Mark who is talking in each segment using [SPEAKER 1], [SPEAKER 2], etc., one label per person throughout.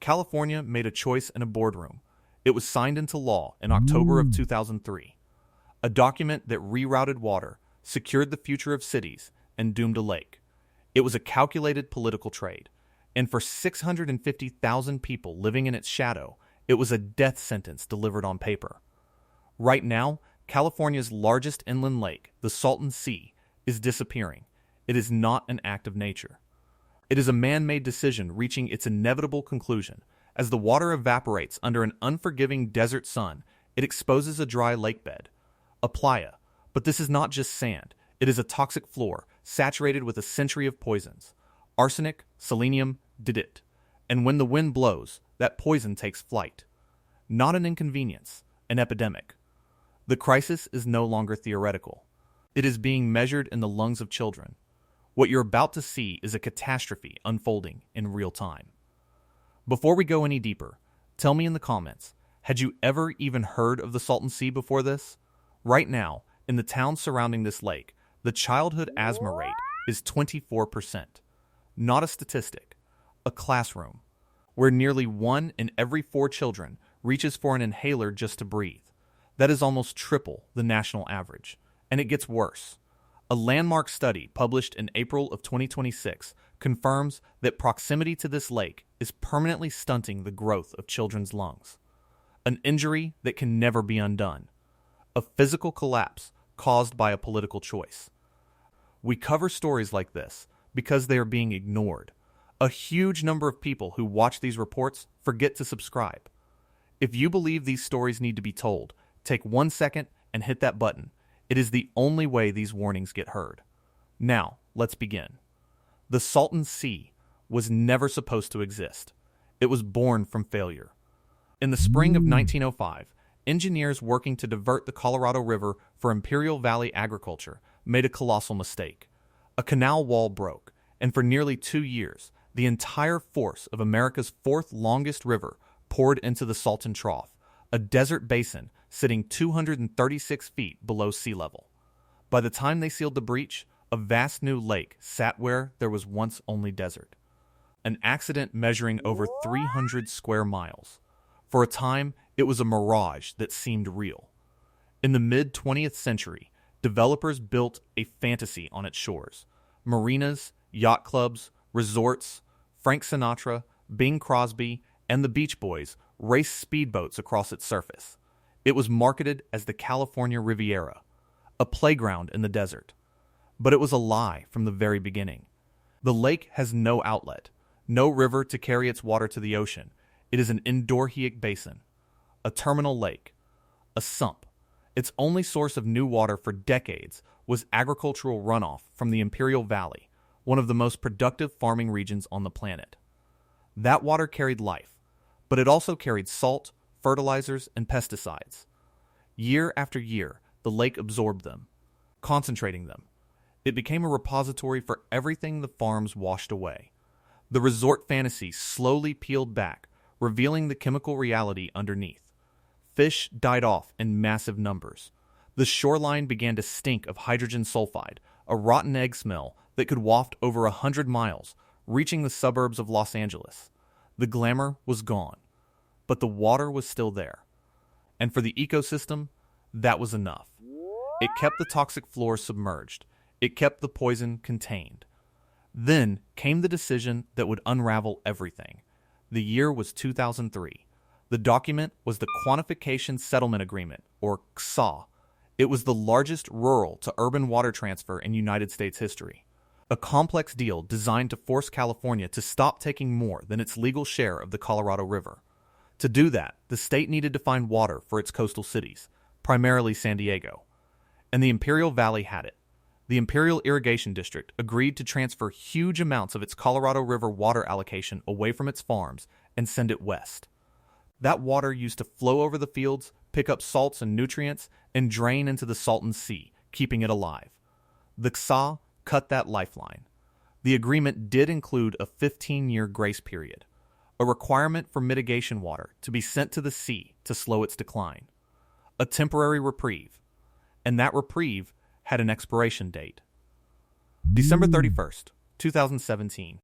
[SPEAKER 1] California made a choice in a boardroom. It was signed into law in October of 2003. A document that rerouted water, secured the future of cities, and doomed a lake. It was a calculated political trade. And for 650,000 people living in its shadow, it was a death sentence delivered on paper. Right now, California's largest inland lake, the Salton Sea, is disappearing. It is not an act of nature. It is a man-made decision reaching its inevitable conclusion. As the water evaporates under an unforgiving desert sun, it exposes a dry lakebed, a playa. But this is not just sand. It is a toxic floor, saturated with a century of poisons. Arsenic, selenium, did. And when the wind blows, that poison takes flight. Not an inconvenience, an epidemic. The crisis is no longer theoretical. It is being measured in the lungs of children. What you're about to see is a catastrophe unfolding in real time. Before we go any deeper, tell me in the comments, had you ever even heard of the Salton Sea before this? Right now, in the towns surrounding this lake, the childhood asthma rate is 24%. Not a statistic, a classroom, where nearly 1 in every 4 children reaches for an inhaler just to breathe. That is almost triple the national average. And it gets worse. A landmark study published in April of 2026 confirms that proximity to this lake is permanently stunting the growth of children's lungs. An injury that can never be undone. A physical collapse caused by a political choice. We cover stories like this because they are being ignored. A huge number of people who watch these reports forget to subscribe. If you believe these stories need to be told, take 1 second and hit that button. It is the only way these warnings get heard. Now, let's begin. The Salton Sea was never supposed to exist. It was born from failure. In the spring of 1905, engineers working to divert the Colorado River for Imperial Valley agriculture made a colossal mistake. A canal wall broke, and for nearly 2 years, the entire force of America's 4th longest river poured into the Salton Trough, a desert basin sitting 236 feet below sea level. By the time they sealed the breach, a vast new lake sat where there was once only desert. An accident measuring over 300 square miles. For a time, it was a mirage that seemed real. In the mid-20th century, developers built a fantasy on its shores. Marinas, yacht clubs, resorts, Frank Sinatra, Bing Crosby, and the Beach Boys raced speedboats across its surface. It was marketed as the California Riviera, a playground in the desert. But it was a lie from the very beginning. The lake has no outlet, no river to carry its water to the ocean. It is an endorheic basin, a terminal lake, a sump. Its only source of new water for decades was agricultural runoff from the Imperial Valley, one of the most productive farming regions on the planet. That water carried life, but it also carried salt, fertilizers, and pesticides. Year after year, the lake absorbed them, concentrating them. It became a repository for everything the farms washed away. The resort fantasy slowly peeled back, revealing the chemical reality underneath. Fish died off in massive numbers. The shoreline began to stink of hydrogen sulfide, a rotten egg smell that could waft over 100 miles, reaching the suburbs of Los Angeles. The glamour was gone, but the water was still there. And for the ecosystem, that was enough. It kept the toxic floor submerged. It kept the poison contained. Then came the decision that would unravel everything. The year was 2003. The document was the Quantification Settlement Agreement, or CSA. It was the largest rural to urban water transfer in United States history. A complex deal designed to force California to stop taking more than its legal share of the Colorado River. To do that, the state needed to find water for its coastal cities, primarily San Diego. And the Imperial Valley had it. The Imperial Irrigation District agreed to transfer huge amounts of its Colorado River water allocation away from its farms and send it west. That water used to flow over the fields, pick up salts and nutrients, and drain into the Salton Sea, keeping it alive. The CSA cut that lifeline. The agreement did include a 15-year grace period, a requirement for mitigation water to be sent to the sea to slow its decline, a temporary reprieve, and that reprieve had an expiration date. December 31st, 2017.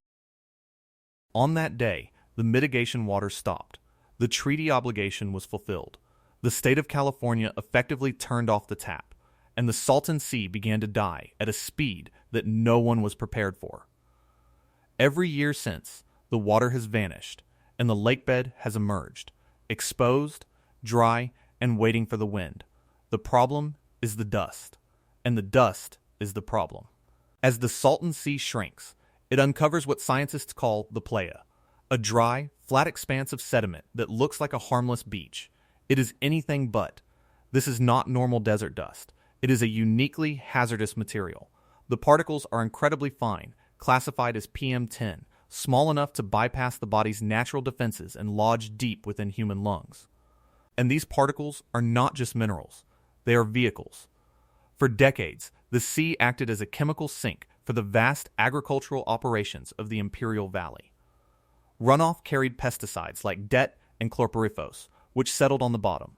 [SPEAKER 1] On that day, the mitigation water stopped. The treaty obligation was fulfilled. The state of California effectively turned off the tap, and the Salton Sea began to die at a speed that no one was prepared for. Every year since, the water has vanished, and the lakebed has emerged, exposed, dry, and waiting for the wind. The problem is the dust, and the dust is the problem. As the Salton Sea shrinks, it uncovers what scientists call the playa, a dry, flat expanse of sediment that looks like a harmless beach. It is anything but. This is not normal desert dust. It is a uniquely hazardous material. The particles are incredibly fine, classified as PM10, small enough to bypass the body's natural defenses and lodge deep within human lungs. And these particles are not just minerals. They are vehicles. For decades, the sea acted as a chemical sink for the vast agricultural operations of the Imperial Valley. Runoff carried pesticides like det and chlorpyrifos, which settled on the bottom.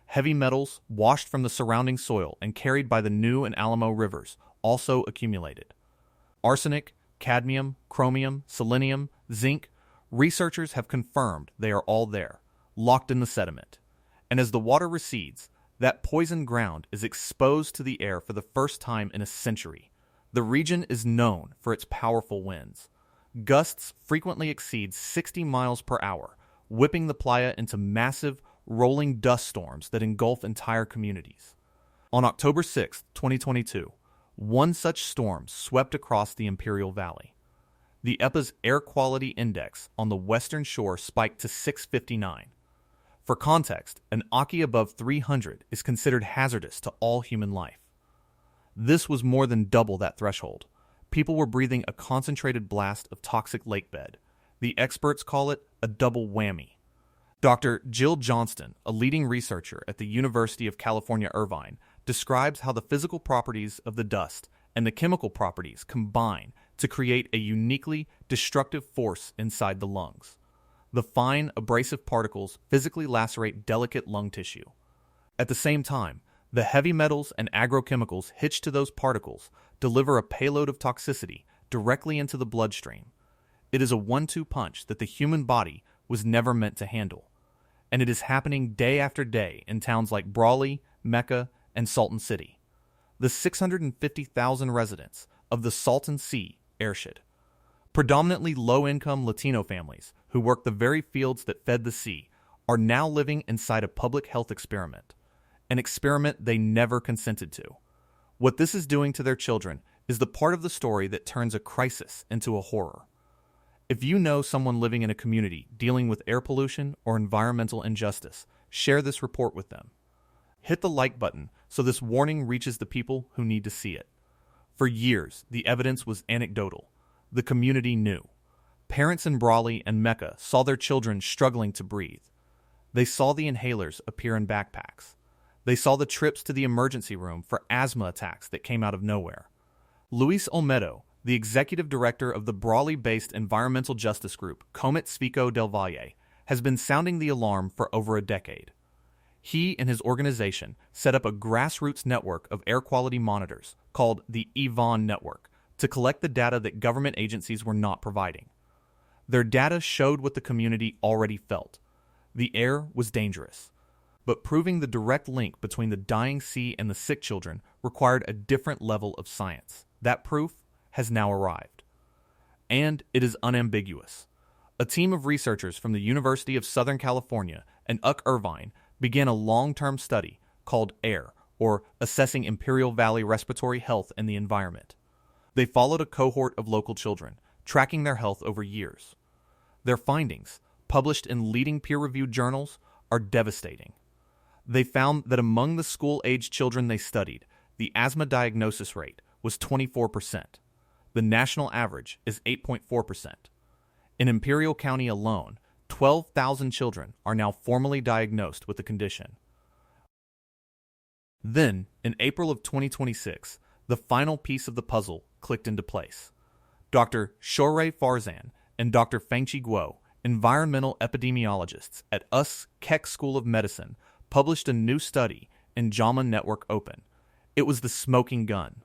[SPEAKER 1] Heavy metals, washed from the surrounding soil and carried by the New and Alamo rivers, also accumulated. Arsenic, cadmium, chromium, selenium, zinc, researchers have confirmed they are all there, locked in the sediment. And as the water recedes, that poisoned ground is exposed to the air for the first time in a century. The region is known for its powerful winds. Gusts frequently exceed 60 miles per hour, whipping the playa into massive, rolling dust storms that engulf entire communities. On October 6, 2022, one such storm swept across the Imperial Valley. The EPA's air quality index on the western shore spiked to 659. For context, an Aki above 300 is considered hazardous to all human life. This was more than double that threshold. People were breathing a concentrated blast of toxic lakebed. The experts call it a double whammy. Dr. Jill Johnston, a leading researcher at the University of California, Irvine, describes how the physical properties of the dust and the chemical properties combine to create a uniquely destructive force inside the lungs. The fine, abrasive particles physically lacerate delicate lung tissue. At the same time, the heavy metals and agrochemicals hitched to those particles deliver a payload of toxicity directly into the bloodstream. It is a 1-2 punch that the human body was never meant to handle. And it is happening day after day in towns like Brawley, Mecca, and Salton City. The 650,000 residents of the Salton Sea airshed. Predominantly low-income Latino families who work the very fields that fed the sea are now living inside a public health experiment, an experiment they never consented to. What this is doing to their children is the part of the story that turns a crisis into a horror. If you know someone living in a community dealing with air pollution or environmental injustice, share this report with them. Hit the like button so this warning reaches the people who need to see it. For years, the evidence was anecdotal. The community knew. Parents in Brawley and Mecca saw their children struggling to breathe. They saw the inhalers appear in backpacks. They saw the trips to the emergency room for asthma attacks that came out of nowhere. Luis Olmedo, the executive director of the Brawley-based environmental justice group Comet Svico del Valle, has been sounding the alarm for over a decade. He and his organization set up a grassroots network of air quality monitors called the EVAN Network to collect the data that government agencies were not providing. Their data showed what the community already felt. The air was dangerous. But proving the direct link between the dying sea and the sick children required a different level of science. That proof has now arrived. And it is unambiguous. A team of researchers from the University of Southern California and UC Irvine began a long-term study called AIR, or Assessing Imperial Valley Respiratory Health and the Environment. They followed a cohort of local children, tracking their health over years. Their findings, published in leading peer-reviewed journals, are devastating. They found that among the school-aged children they studied, the asthma diagnosis rate was 24%. The national average is 8.4%. In Imperial County alone, 12,000 children are now formally diagnosed with the condition. Then, in April of 2026, the final piece of the puzzle clicked into place. Dr. Shorey Farzan and Dr. Fengqi Guo, environmental epidemiologists at USC Keck School of Medicine, published a new study in JAMA Network Open. It was the smoking gun.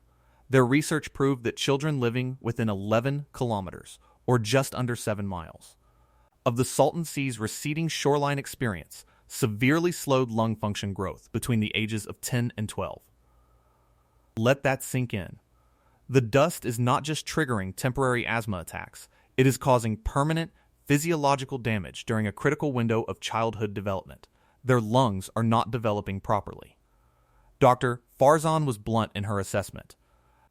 [SPEAKER 1] Their research proved that children living within 11 kilometers, or just under 7 miles, of the Salton Sea's receding shoreline experience severely slowed lung function growth between the ages of 10 and 12. Let that sink in. The dust is not just triggering temporary asthma attacks, it is causing permanent physiological damage during a critical window of childhood development. Their lungs are not developing properly. Dr. Farzan was blunt in her assessment.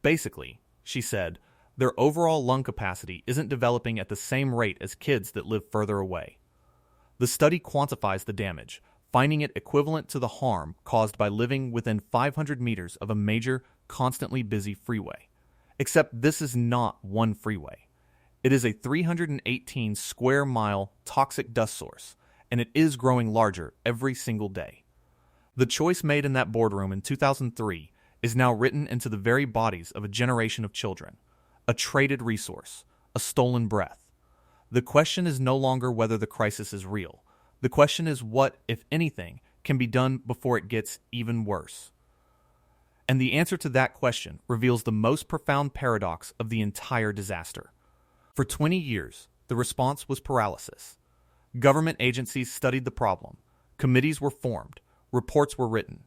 [SPEAKER 1] Basically, she said, their overall lung capacity isn't developing at the same rate as kids that live further away. The study quantifies the damage, finding it equivalent to the harm caused by living within 500 meters of a major, constantly busy freeway. Except this is not one freeway. It is a 318 square mile toxic dust source, and it is growing larger every single day. The choice made in that boardroom in 2003 is now written into the very bodies of a generation of children, a traded resource, a stolen breath. The question is no longer whether the crisis is real. The question is what, if anything, can be done before it gets even worse. And the answer to that question reveals the most profound paradox of the entire disaster. For 20 years, the response was paralysis. Government agencies studied the problem, committees were formed, reports were written.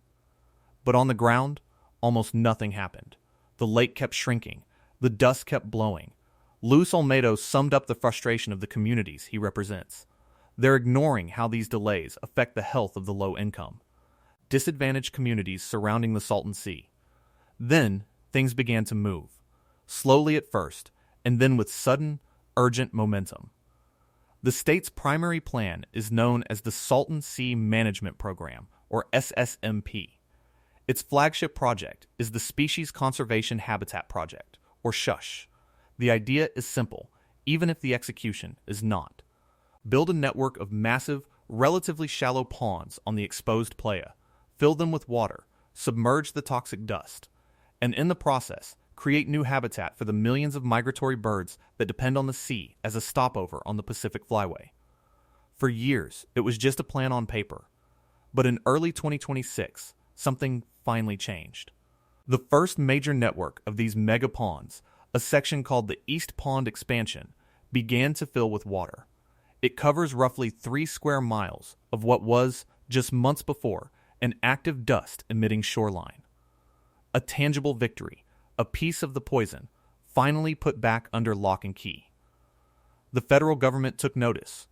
[SPEAKER 1] But on the ground, almost nothing happened. The lake kept shrinking, the dust kept blowing. Luis Olmedo summed up the frustration of the communities he represents. They're ignoring how these delays affect the health of the low-income, disadvantaged communities surrounding the Salton Sea. Then, things began to move, slowly at first, and then with sudden, urgent momentum. The state's primary plan is known as the Salton Sea Management Program, or SSMP. Its flagship project is the Species Conservation Habitat Project, or SHUSH. The idea is simple, even if the execution is not. Build a network of massive, relatively shallow ponds on the exposed playa, fill them with water, submerge the toxic dust, and in the process, create new habitat for the millions of migratory birds that depend on the sea as a stopover on the Pacific Flyway. For years, it was just a plan on paper. But in early 2026, something finally changed. The first major network of these mega ponds, a section called the East Pond Expansion, began to fill with water. It covers roughly 3 square miles of what was, just months before, an active dust-emitting shoreline. A tangible victory, a piece of the poison, finally put back under lock and key. The federal government took notice.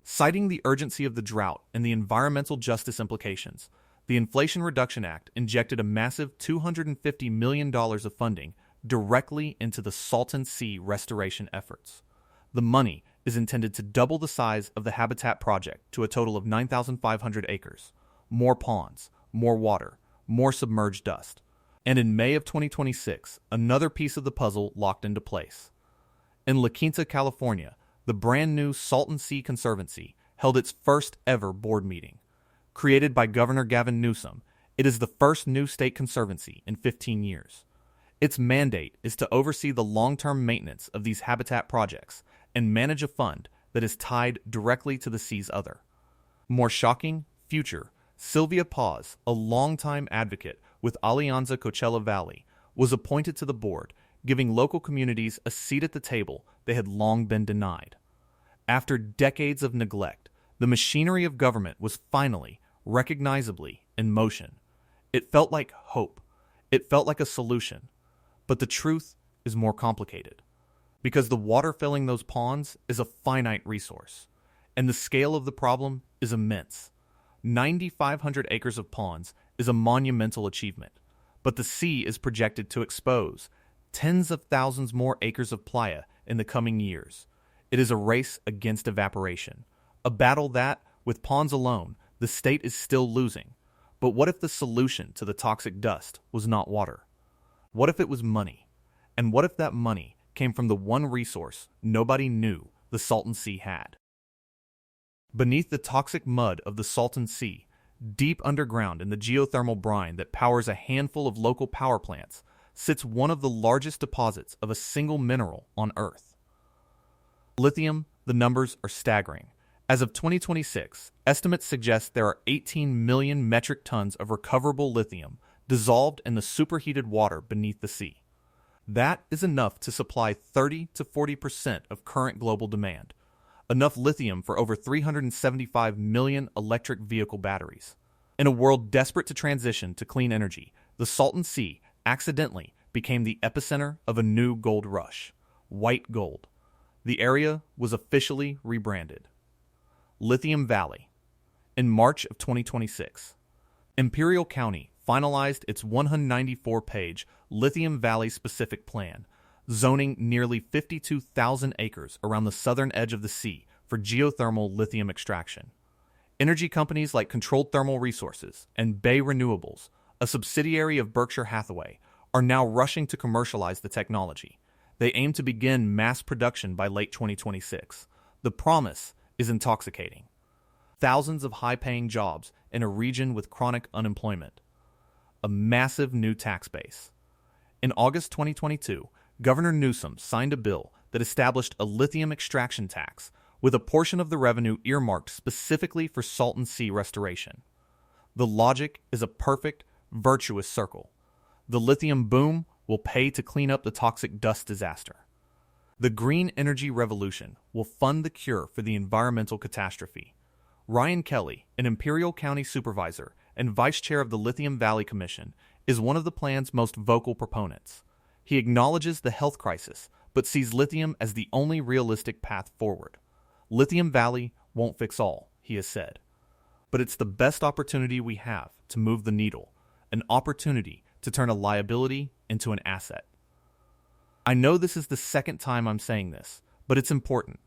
[SPEAKER 1] Citing the urgency of the drought and the environmental justice implications, the Inflation Reduction Act injected a massive $250 million of funding directly into the Salton Sea restoration efforts. The money is intended to double the size of the Habitat Project to a total of 9,500 acres, more ponds, more water, more submerged dust. And in May of 2026, another piece of the puzzle locked into place. In La Quinta, California, the brand new Salton Sea Conservancy held its first ever board meeting. Created by Governor Gavin Newsom, it is the first new state conservancy in 15 years. Its mandate is to oversee the long-term maintenance of these habitat projects and manage a fund that is tied directly to the sea's other. More shocking, future, Sylvia Paz, a longtime advocate with Alianza Coachella Valley, was appointed to the board, giving local communities a seat at the table they had long been denied. After decades of neglect, the machinery of government was finally, recognizably, in motion. It felt like hope. It felt like a solution. But the truth is more complicated. Because the water filling those ponds is a finite resource, and the scale of the problem is immense. 9,500 acres of ponds is a monumental achievement, but the sea is projected to expose tens of thousands more acres of playa in the coming years. It is a race against evaporation, a battle that, with ponds alone, the state is still losing. But what if the solution to the toxic dust was not water? What if it was money? And what if that money came from the one resource nobody knew the Salton Sea had? Beneath the toxic mud of the Salton Sea, deep underground in the geothermal brine that powers a handful of local power plants, sits one of the largest deposits of a single mineral on Earth. Lithium, the numbers are staggering. As of 2026, estimates suggest there are 18 million metric tons of recoverable lithium dissolved in the superheated water beneath the sea. That is enough to supply 30 to 40% of current global demand. enough lithium for over 375 million electric vehicle batteries. In a world desperate to transition to clean energy, the Salton Sea accidentally became the epicenter of a new gold rush, white gold. The area was officially rebranded Lithium Valley. In March of 2026, Imperial County finalized its 194-page Lithium Valley specific plan, zoning nearly 52,000 acres around the southern edge of the sea for geothermal lithium extraction. Energy companies like Controlled Thermal Resources and Bay Renewables, a subsidiary of Berkshire Hathaway, are now rushing to commercialize the technology. They aim to begin mass production by late 2026. The promise is intoxicating. Thousands of high-paying jobs in a region with chronic unemployment. A massive new tax base. In August 2022, Governor Newsom signed a bill that established a lithium extraction tax with a portion of the revenue earmarked specifically for Salton Sea restoration. The logic is a perfect, virtuous circle. The lithium boom will pay to clean up the toxic dust disaster. The green energy revolution will fund the cure for the environmental catastrophe. Ryan Kelly, an Imperial County supervisor and vice chair of the Lithium Valley Commission, is one of the plan's most vocal proponents. He acknowledges the health crisis, but sees lithium as the only realistic path forward. Lithium Valley won't fix all, he has said. But it's the best opportunity we have to move the needle, an opportunity to turn a liability into an asset. I know this is the second time I'm saying this, but it's important.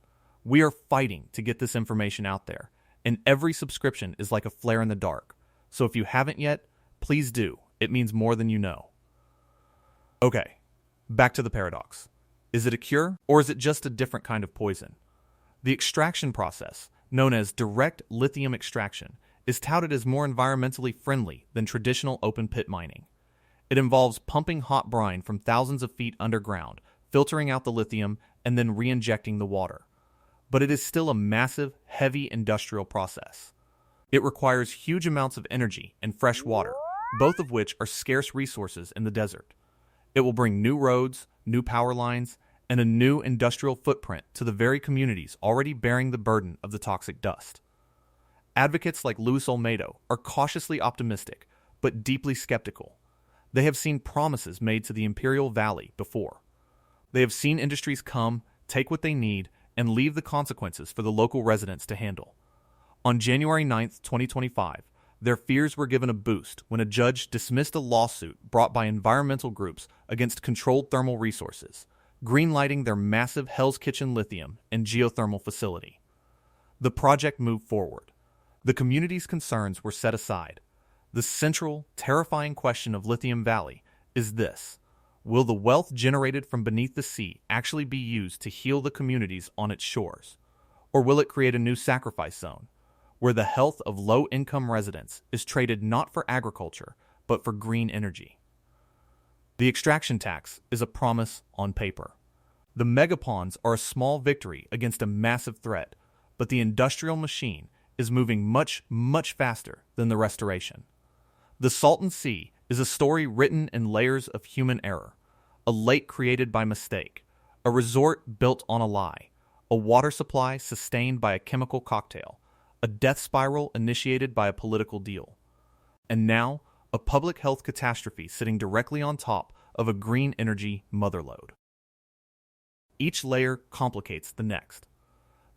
[SPEAKER 1] We are fighting to get this information out there, and every subscription is like a flare in the dark. So if you haven't yet, please do. It means more than you know. Okay, back to the paradox. Is it a cure, or is it just a different kind of poison? The extraction process, known as direct lithium extraction, is touted as more environmentally friendly than traditional open-pit mining. It involves pumping hot brine from thousands of feet underground, filtering out the lithium, and then re-injecting the water. But it is still a massive, heavy industrial process. It requires huge amounts of energy and fresh water, both of which are scarce resources in the desert. It will bring new roads, new power lines, and a new industrial footprint to the very communities already bearing the burden of the toxic dust. Advocates like Luis Olmedo are cautiously optimistic, but deeply skeptical. They have seen promises made to the Imperial Valley before. They have seen industries come, take what they need, and leave the consequences for the local residents to handle. On January 9, 2025, their fears were given a boost when a judge dismissed a lawsuit brought by environmental groups against Controlled Thermal Resources, greenlighting their massive Hell's Kitchen lithium and geothermal facility. The project moved forward. The community's concerns were set aside. The central, terrifying question of Lithium Valley is this: will the wealth generated from beneath the sea actually be used to heal the communities on its shores? Or will it create a new sacrifice zone, where the health of low-income residents is traded not for agriculture, but for green energy? The extraction tax is a promise on paper. The megaponds are a small victory against a massive threat, but the industrial machine is moving much, much faster than the restoration. The Salton Sea is a story written in layers of human error, a lake created by mistake, a resort built on a lie, a water supply sustained by a chemical cocktail, a death spiral initiated by a political deal, and now a public health catastrophe sitting directly on top of a green energy motherlode. Each layer complicates the next.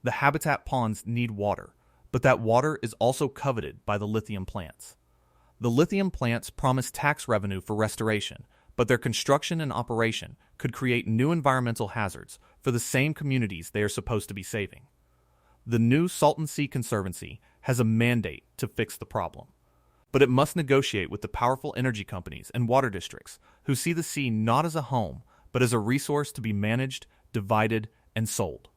[SPEAKER 1] The habitat ponds need water, but that water is also coveted by the lithium plants. The lithium plants promise tax revenue for restoration, but their construction and operation could create new environmental hazards for the same communities they are supposed to be saving. The new Salton Sea Conservancy has a mandate to fix the problem, but it must negotiate with the powerful energy companies and water districts who see the sea not as a home, but as a resource to be managed, divided, and sold.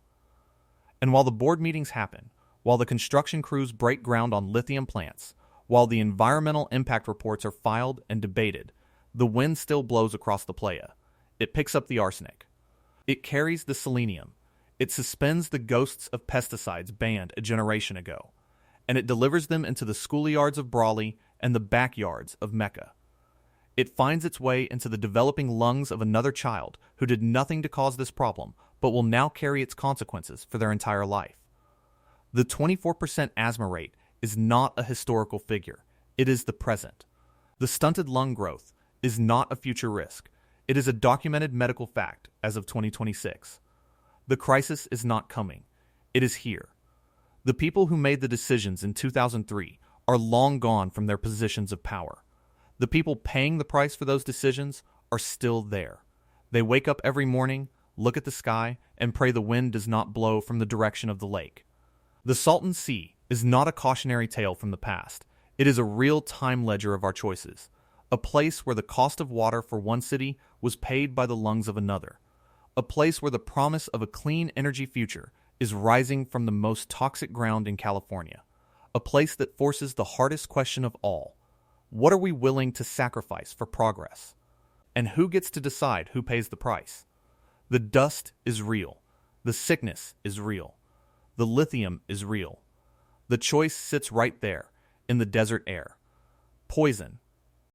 [SPEAKER 1] And while the board meetings happen, while the construction crews break ground on lithium plants, while the environmental impact reports are filed and debated, the wind still blows across the playa. It picks up the arsenic. It carries the selenium. It suspends the ghosts of pesticides banned a generation ago, and it delivers them into the schoolyards of Brawley and the backyards of Mecca. It finds its way into the developing lungs of another child who did nothing to cause this problem, but will now carry its consequences for their entire life. The 24% asthma rate is not a historical figure, it is the present. The stunted lung growth is not a future risk, it is a documented medical fact as of 2026. The crisis is not coming, it is here. The people who made the decisions in 2003 are long gone from their positions of power. The people paying the price for those decisions are still there. They wake up every morning, look at the sky, and pray the wind does not blow from the direction of the lake. The Salton Sea is not a cautionary tale from the past. It is a real-time ledger of our choices, a place where the cost of water for one city was paid by the lungs of another, a place where the promise of a clean energy future is rising from the most toxic ground in California, a place that forces the hardest question of all: what are we willing to sacrifice for progress? And who gets to decide who pays the price? The dust is real. The sickness is real. The lithium is real. The choice sits right there, in the desert air. Poison